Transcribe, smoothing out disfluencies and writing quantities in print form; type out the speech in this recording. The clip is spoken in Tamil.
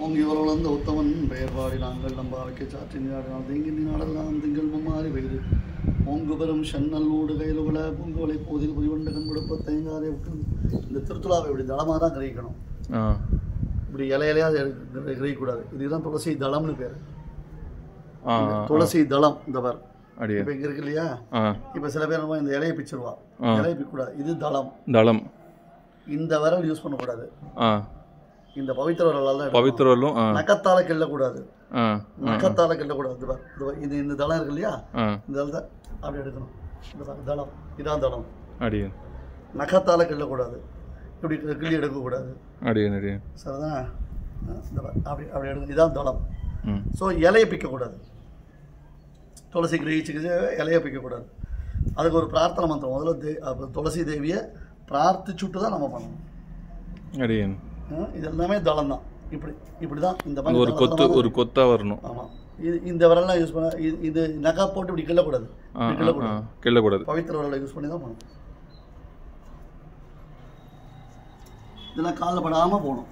ஓங்கி வரவளர்ந்த உத்தமன் பெயர்பாடி நாங்கள் நம்பாவைக்கு சாற்றி நீராடினால் தேங்கி நீராடலாம் திங்கள் மும்மாறி பெய்து ஓங்கு பெரும் சென்னல் ஊடு கையிலுகுல பூங்குவலை போதில் புரிவண்ட கண் கொடுப்ப தேங்காதை விட்டு இந்த திருத்துழாவை இப்படி தளமாக தான் கிரகிக்கணும். இப்படி இலையிலையாக கிரகிக்கூடாது. இதுதான் துளசி தளம்னு பேர். துளசி தளம் இந்த பேர் இப்போ இங்கே இருக்கு இல்லையா? இப்போ சில பேர் இந்த இலையை பிச்சிருவா. இலையை பிக்கூடாது. இது தளம். தளம் இந்த விரல் யூஸ் பண்ணக்கூடாது. இந்த பவித்திர விரலால் பவித்திர விரலும் நகத்தால கிள்ளக்கூடாது. நகத்தால கிள்ளக்கூடாது. இது இந்த தளம் இருக்கு இல்லையா? இந்த தளத்தை அப்படி எடுக்கணும். இந்த தளம் இதான் தளம். நகத்தால கிள்ளக்கூடாது. இப்படி கிள்ளி எடுக்கக்கூடாது. சரிதான்? அப்படி அப்படி எடுக்கணும். இதான் தளம். ஸோ இலையை பிக்கக்கூடாது. துளசி கிரகிச்சுக்கிச்சு இலையை பிக்கக்கூடாது. அதுக்கு ஒரு பிரார்த்தனை மந்திரம். முதல்ல துளசி தேவியை பிரார்த்திச்சுட்டு தான் நம்ம பண்ணணும். இது எல்லாமே தளம் தான். இப்படி இப்படி தான் இந்த ஒரு கொத்தா வரணும். ஆமாம். இந்த விரலாம் யூஸ் பண்ண இது நகை போட்டு இப்படி கிள்ளக்கூடாது. கிள்ளக்கூடாது. பவித்திர விரலை யூஸ் பண்ணி தான் பண்ணணும். இதெல்லாம் காலில் படாமல் போகணும்.